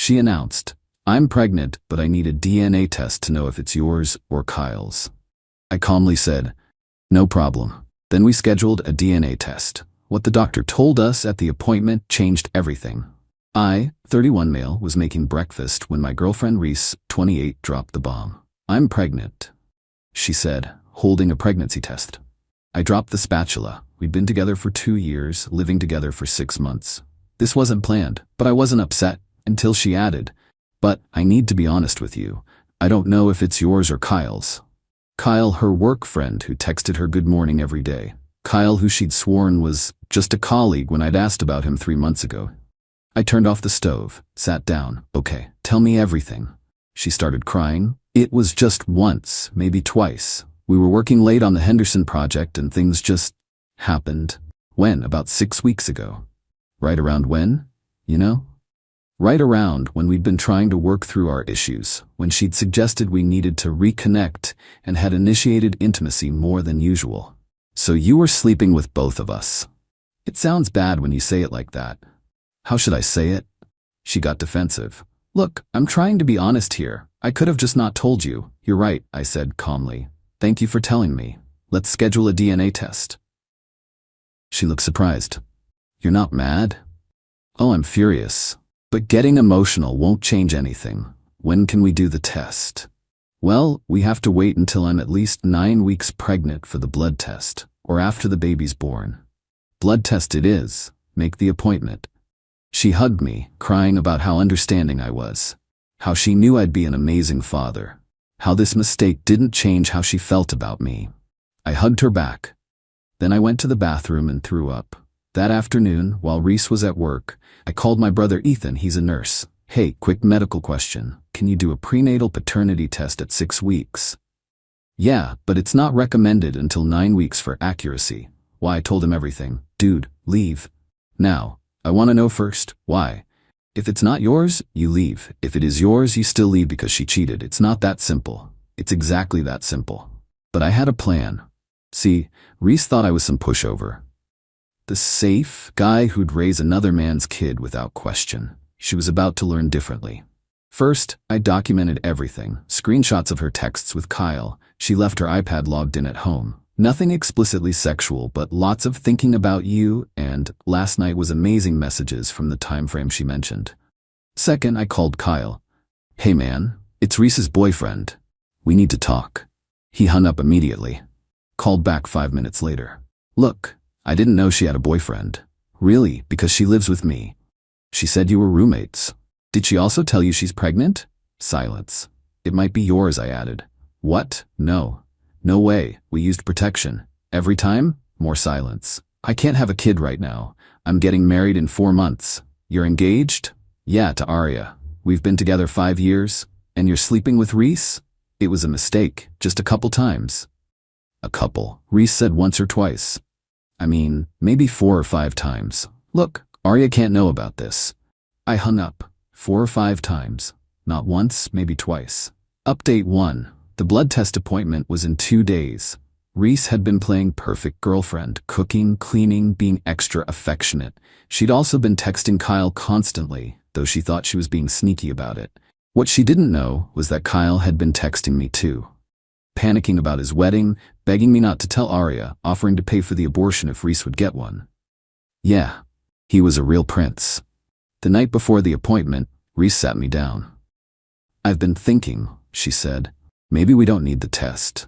She announced, "I'm pregnant, but I need a DNA test to know if it's yours or Kyle's." I calmly said, "No problem." Then we scheduled a DNA test. What the doctor told us at the appointment changed everything. I, 31 male, was making breakfast when my girlfriend Reese, 28, dropped the bomb. "I'm pregnant," she said, holding a pregnancy test. I dropped the spatula. We'd been together for 2 years, living together for 6 months. This wasn't planned, but I wasn't upset until she added, "But I need to be honest with you. I don't know if it's yours or Kyle's." Kyle, her work friend who texted her good morning every day. Kyle, who she'd sworn was just a colleague when I'd asked about him 3 months ago. I turned off the stove, sat down. "Okay, tell me everything." She started crying. "It was just once, maybe twice. We were working late on the Henderson project and things just happened." "When? About 6 weeks ago." "Right around when? You know?" "Right around when we'd been trying to work through our issues, when she'd suggested we needed to reconnect and had initiated intimacy more than usual." "So you were sleeping with both of us." "It sounds bad when you say it like that." "How should I say it?" She got defensive. "Look, I'm trying to be honest here. I could have just not told you." "You're right," I said calmly. "Thank you for telling me. Let's schedule a DNA test." She looked surprised. "You're not mad?" "Oh, I'm furious. But getting emotional won't change anything. When can we do the test?" "Well, we have to wait until I'm at least 9 weeks pregnant for the blood test, or after the baby's born." "Blood test it is. Make the appointment." She hugged me, crying about how understanding I was, how she knew I'd be an amazing father, how this mistake didn't change how she felt about me. I hugged her back. Then I went to the bathroom and threw up. That afternoon, while Reese was at work, I called my brother Ethan, he's a nurse. "Hey, quick medical question. Can you do a prenatal paternity test at 6 weeks? "Yeah, but it's not recommended until 9 weeks for accuracy." Why, I told him everything. "Dude, leave. Now. I want to know first, why? If it's not yours, you leave. If it is yours, you still leave because she cheated. It's not that simple." "It's exactly that simple." But I had a plan. See, Reese thought I was some pushover. The safe guy who'd raise another man's kid without question. She was about to learn differently. First, I documented everything. Screenshots of her texts with Kyle. She left her iPad logged in at home. Nothing explicitly sexual, but lots of thinking about you, and last night was amazing messages from the time frame she mentioned. Second, I called Kyle. "Hey man, it's Reese's boyfriend. We need to talk." He hung up immediately. Called back 5 minutes later. "Look, I didn't know she had a boyfriend." "Really? Because she lives with me." "She said you were roommates." "Did she also tell you she's pregnant?" Silence. "It might be yours," I added. "What? No. No way. We used protection." "Every time?" More silence. "I can't have a kid right now. I'm getting married in 4 months." "You're engaged?" "Yeah, to Aria. We've been together 5 years. And you're sleeping with Reese?" "It was a mistake. Just a couple times." "A couple?" Reese said once or twice. "I mean, maybe 4 or 5 times. Look, Aria can't know about this." I hung up. 4 or 5 times. Not once, maybe twice. Update 1. The blood test appointment was in 2 days. Reese had been playing perfect girlfriend, cooking, cleaning, being extra affectionate. She'd also been texting Kyle constantly, though she thought she was being sneaky about it. What she didn't know was that Kyle had been texting me too. Panicking about his wedding, begging me not to tell Aria, offering to pay for the abortion if Reese would get one. Yeah, he was a real prince. The night before the appointment, Reese sat me down. "I've been thinking," she said. "Maybe we don't need the test."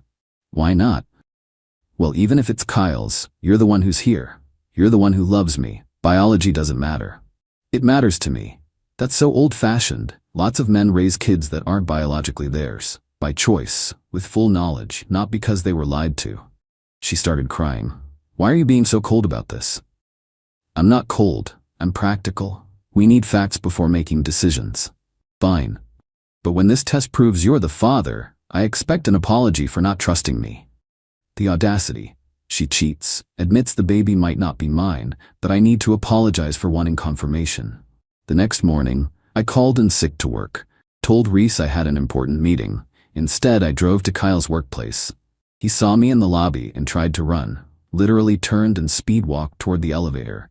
"Why not?" "Well, even if it's Kyle's, you're the one who's here. You're the one who loves me. Biology doesn't matter." "It matters to me." "That's so old-fashioned. Lots of men raise kids that aren't biologically theirs. By choice, with full knowledge, not because they were lied to." She started crying. "Why are you being so cold about this?" "I'm not cold. I'm practical. We need facts before making decisions." "Fine. But when this test proves you're the father, I expect an apology for not trusting me." The audacity. She cheats, admits the baby might not be mine, but I need to apologize for wanting confirmation. The next morning, I called in sick to work. Told Reese I had an important meeting. Instead, I drove to Kyle's workplace. He saw me in the lobby and tried to run, literally turned and speed walked toward the elevator.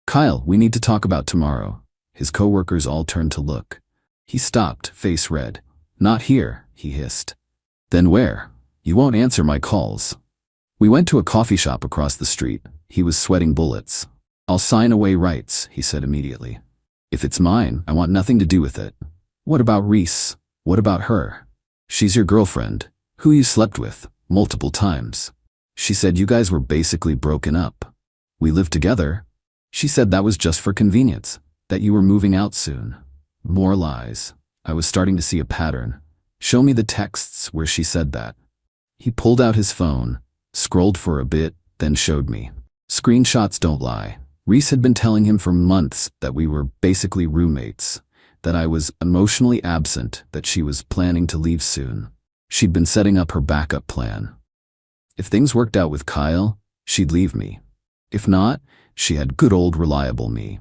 "Kyle, we need to talk about tomorrow." His coworkers all turned to look. He stopped, face red. Not here, he hissed. Then where? You won't answer my calls. We went to a coffee shop across the street. He was sweating bullets. I'll sign away rights, he said immediately. If it's mine, I want nothing to do with it. What about Reese? What about her? She's your girlfriend, who you slept with, multiple times. She said you guys were basically broken up. We lived together. She said that was just for convenience, that you were moving out soon. More lies. I was starting to see a pattern. Show me the texts where she said that. He pulled out his phone, scrolled for a bit, then showed me. Screenshots don't lie. Reese had been telling him for months that we were basically roommates, that I was emotionally absent, that she was planning to leave soon. She'd been setting up her backup plan. If things worked out with Kyle, she'd leave me. If not, she had good old reliable me.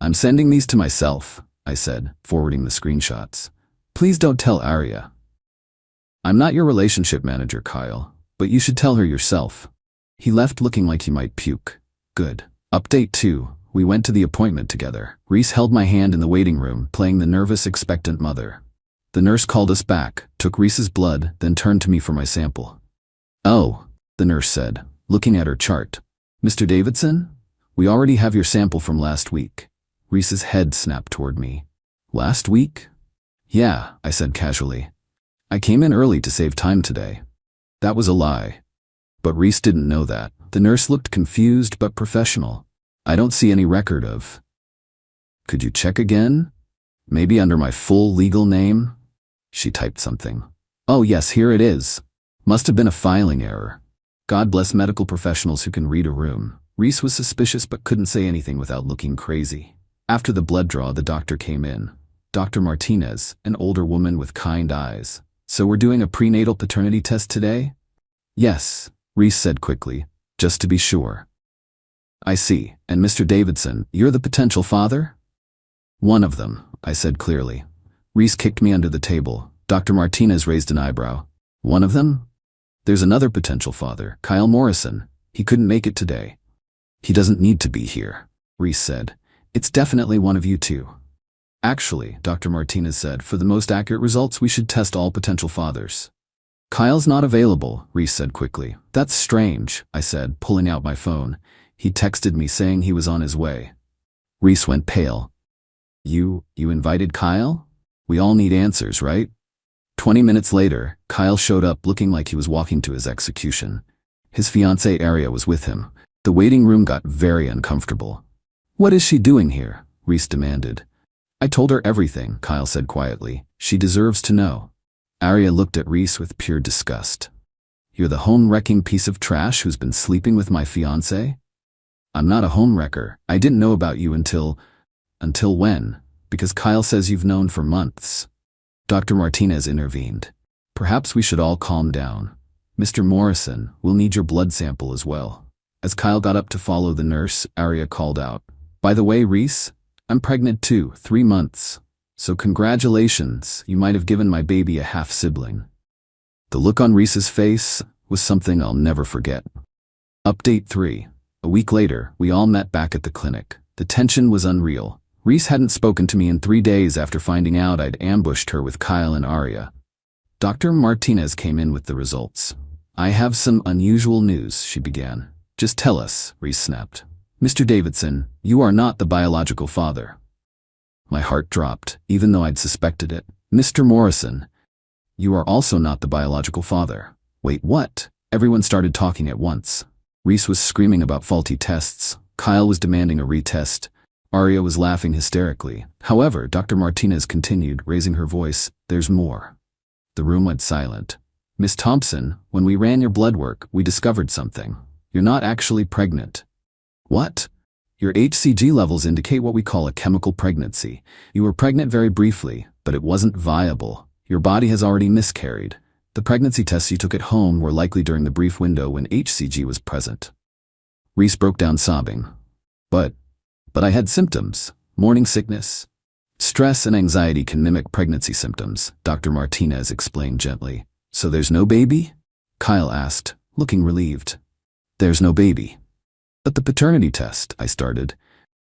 I'm sending these to myself, I said, forwarding the screenshots. Please don't tell Arya. I'm not your relationship manager, Kyle, but you should tell her yourself. He left looking like he might puke. Good. Update 2. We went to the appointment together. Reese held my hand in the waiting room, playing the nervous, expectant mother. The nurse called us back, took Reese's blood, then turned to me for my sample. Oh, the nurse said, looking at her chart. Mr. Davidson? We already have your sample from last week. Reese's head snapped toward me. Last week? Yeah, I said casually. I came in early to save time today. That was a lie. But Reese didn't know that. The nurse looked confused but professional. I don't see any record of. Could you check again? Maybe under my full legal name? She typed something. Oh yes, here it is. Must have been a filing error. God bless medical professionals who can read a room. Reese was suspicious but couldn't say anything without looking crazy. After the blood draw, the doctor came in. Dr. Martinez, an older woman with kind eyes. So we're doing a prenatal paternity test today? Yes, Reese said quickly, just to be sure. I see. And Mr. Davidson, you're the potential father? One of them, I said clearly. Reese kicked me under the table. Dr. Martinez raised an eyebrow. One of them? There's another potential father, Kyle Morrison. He couldn't make it today. He doesn't need to be here, Reese said. It's definitely one of you two. Actually, Dr. Martinez said, for the most accurate results, we should test all potential fathers. Kyle's not available, Reese said quickly. That's strange, I said, pulling out my phone. He texted me saying he was on his way. Reese went pale. You invited Kyle? We all need answers, right? 20 minutes later, Kyle showed up looking like he was walking to his execution. His fiancée Arya was with him. The waiting room got very uncomfortable. What is she doing here? Reese demanded. I told her everything, Kyle said quietly. She deserves to know. Arya looked at Reese with pure disgust. You're the home-wrecking piece of trash who's been sleeping with my fiancé? I'm not a home-wrecker. I didn't know about you until when? Because Kyle says you've known for months. Dr. Martinez intervened. Perhaps we should all calm down. Mr. Morrison, we'll need your blood sample as well. As Kyle got up to follow the nurse, Arya called out. By the way, Reese, I'm pregnant too, 3 months. So congratulations, you might have given my baby a half-sibling. The look on Reese's face was something I'll never forget. Update 3. A week later, we all met back at the clinic. The tension was unreal. Reese hadn't spoken to me in 3 days after finding out I'd ambushed her with Kyle and Arya. Dr. Martinez came in with the results. I have some unusual news, she began. Just tell us, Reese snapped. Mr. Davidson, you are not the biological father. My heart dropped, even though I'd suspected it. Mr. Morrison, you are also not the biological father. Wait, what? Everyone started talking at once. Reese was screaming about faulty tests. Kyle was demanding a retest. Arya was laughing hysterically. However, Dr. Martinez continued, raising her voice. There's more. The room went silent. Miss Thompson, when we ran your blood work, we discovered something. You're not actually pregnant. What? Your HCG levels indicate what we call a chemical pregnancy. You were pregnant very briefly, but it wasn't viable. Your body has already miscarried. The pregnancy tests you took at home were likely during the brief window when HCG was present. Reese broke down sobbing. But I had symptoms. Morning sickness. Stress and anxiety can mimic pregnancy symptoms, Dr. Martinez explained gently. So there's no baby? Kyle asked, looking relieved. There's no baby. But the paternity test, I started.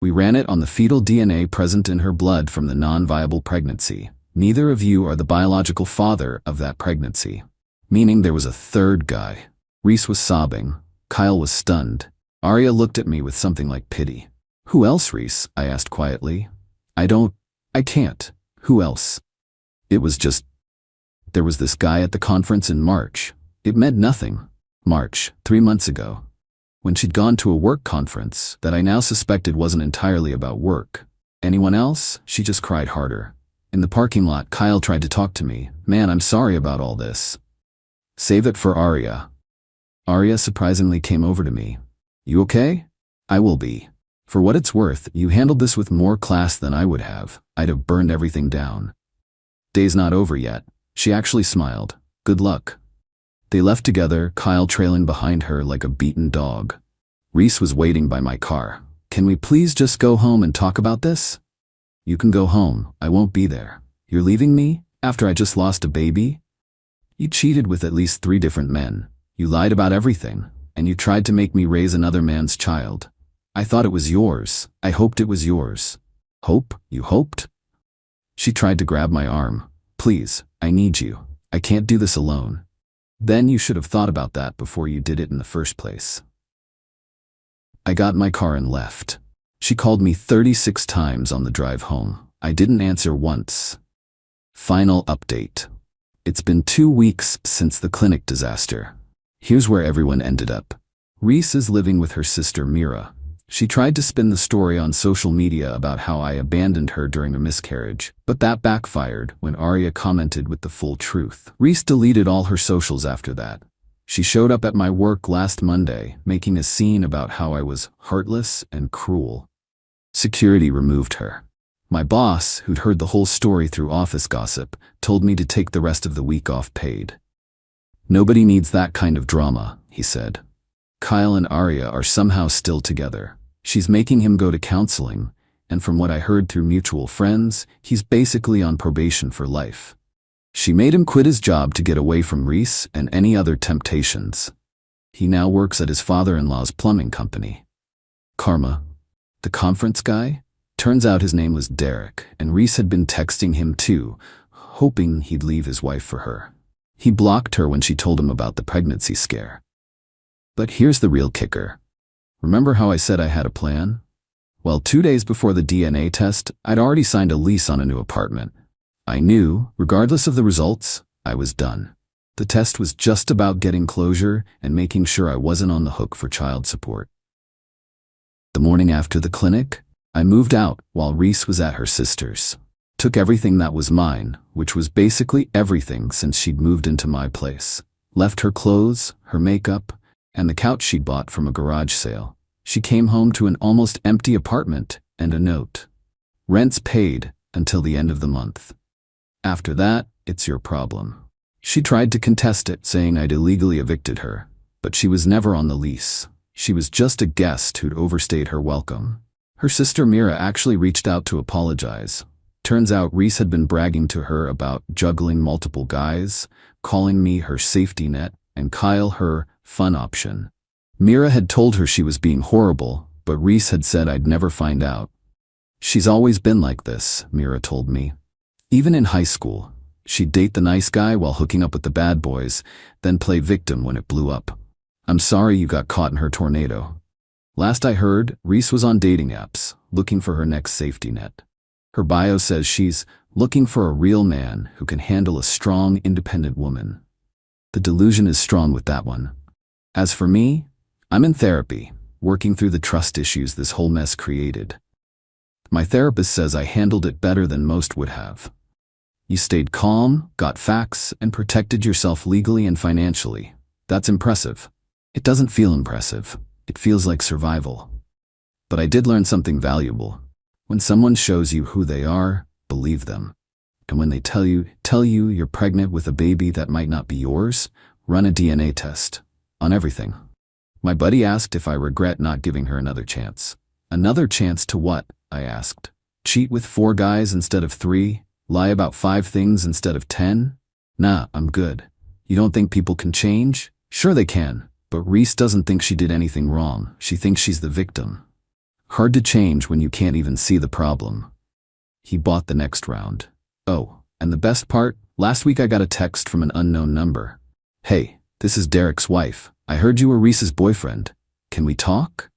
We ran it on the fetal DNA present in her blood from the non-viable pregnancy. Neither of you are the biological father of that pregnancy. Meaning there was a third guy. Reese was sobbing. Kyle was stunned. Arya looked at me with something like pity. Who else, Reese? I asked quietly. I can't. Who else? It was just, there was this guy at the conference in March. It meant nothing. March, 3 months ago. When she'd gone to a work conference that I now suspected wasn't entirely about work. Anyone else? She just cried harder. In the parking lot, Kyle tried to talk to me. Man, I'm sorry about all this. Save it for Arya. Arya surprisingly came over to me. You okay? I will be. For what it's worth, you handled this with more class than I would have. I'd have burned everything down. Day's not over yet. She actually smiled. Good luck. They left together, Kyle trailing behind her like a beaten dog. Reese was waiting by my car. Can we please just go home and talk about this? You can go home. I won't be there. You're leaving me? After I just lost a baby? You cheated with at least 3 different men. You lied about everything. And you tried to make me raise another man's child. I thought it was yours. I hoped it was yours. Hope? You hoped? She tried to grab my arm. Please, I need you. I can't do this alone. Then you should have thought about that before you did it in the first place. I got in my car and left. She called me 36 times on the drive home. I didn't answer once. Final update. It's been 2 weeks since the clinic disaster. Here's where everyone ended up. Reese is living with her sister Mira. She tried to spin the story on social media about how I abandoned her during a miscarriage, but that backfired when Arya commented with the full truth. Reese deleted all her socials after that. She showed up at my work last Monday, making a scene about how I was heartless and cruel. Security removed her. My boss, who'd heard the whole story through office gossip, told me to take the rest of the week off paid. Nobody needs that kind of drama, he said. Kyle and Arya are somehow still together. She's making him go to counseling, and from what I heard through mutual friends, he's basically on probation for life. She made him quit his job to get away from Reese and any other temptations. He now works at his father-in-law's plumbing company. Karma. The conference guy? Turns out his name was Derek, and Reese had been texting him too, hoping he'd leave his wife for her. He blocked her when she told him about the pregnancy scare. But here's the real kicker. Remember how I said I had a plan? Well, 2 days before the DNA test, I'd already signed a lease on a new apartment. I knew, regardless of the results, I was done. The test was just about getting closure and making sure I wasn't on the hook for child support. The morning after the clinic, I moved out while Reese was at her sister's. Took everything that was mine, which was basically everything since she'd moved into my place. Left her clothes, her makeup, and the couch she'd bought from a garage sale. She came home to an almost empty apartment and a note. Rent's paid until the end of the month. After that, it's your problem. She tried to contest it, saying I'd illegally evicted her, but she was never on the lease. She was just a guest who'd overstayed her welcome. Her sister Mira actually reached out to apologize. Turns out Reese had been bragging to her about juggling multiple guys, calling me her safety net, and Kyle her fun option. Mira had told her she was being horrible, but Reese had said I'd never find out. She's always been like this, Mira told me. Even in high school, she'd date the nice guy while hooking up with the bad boys, then play victim when it blew up. I'm sorry you got caught in her tornado. Last I heard, Reese was on dating apps, looking for her next safety net. Her bio says she's looking for a real man who can handle a strong, independent woman. The delusion is strong with that one. As for me, I'm in therapy, working through the trust issues this whole mess created. My therapist says I handled it better than most would have. You stayed calm, got facts, and protected yourself legally and financially. That's impressive. It doesn't feel impressive. It feels like survival. But I did learn something valuable. When someone shows you who they are, believe them. And when they tell you you're pregnant with a baby that might not be yours, run a DNA test. On everything. My buddy asked if I regret not giving her another chance. Another chance to what? I asked. Cheat with 4 guys instead of 3? Lie about 5 things instead of 10? Nah, I'm good. You don't think people can change? Sure they can, but Reese doesn't think she did anything wrong. She thinks she's the victim. Hard to change when you can't even see the problem. He bought the next round. Oh, And the best part, last week I got a text from an unknown number. Hey, this is Derek's wife. I heard you were Reese's boyfriend. Can we talk?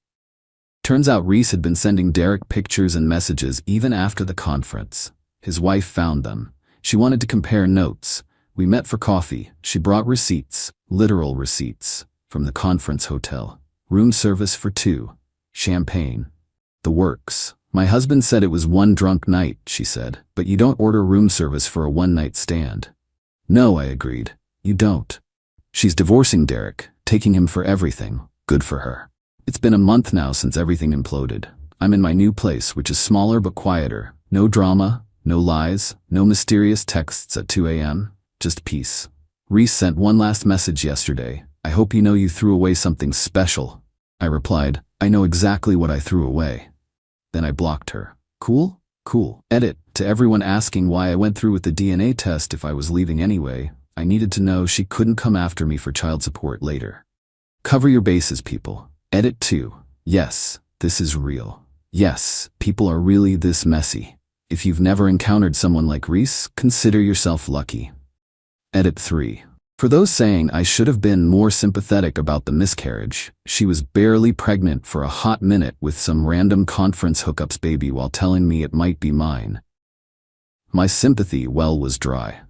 Turns out Reese had been sending Derek pictures and messages even after the conference. His wife found them. She wanted to compare notes. We met for coffee. She brought receipts, literal receipts, from the conference hotel. Room service for 2. Champagne. The works. My husband said it was one drunk night, she said, but you don't order room service for a one-night stand. No, I agreed. You don't. She's divorcing Derek, taking him for everything. Good for her. It's been a month now since everything imploded. I'm in my new place, which is smaller but quieter. No drama, no lies, no mysterious texts at 2 a.m. Just peace. Reese sent one last message yesterday. I hope you know you threw away something special. I replied, I know exactly what I threw away. Then I blocked her. Cool? Cool. Edit. To everyone asking why I went through with the DNA test if I was leaving anyway, I needed to know she couldn't come after me for child support later. Cover your bases, people. Edit 2. Yes, this is real. Yes, people are really this messy. If you've never encountered someone like Reese, consider yourself lucky. Edit 3. For those saying I should have been more sympathetic about the miscarriage, she was barely pregnant for a hot minute with some random conference hookups baby while telling me it might be mine. My sympathy well was dry.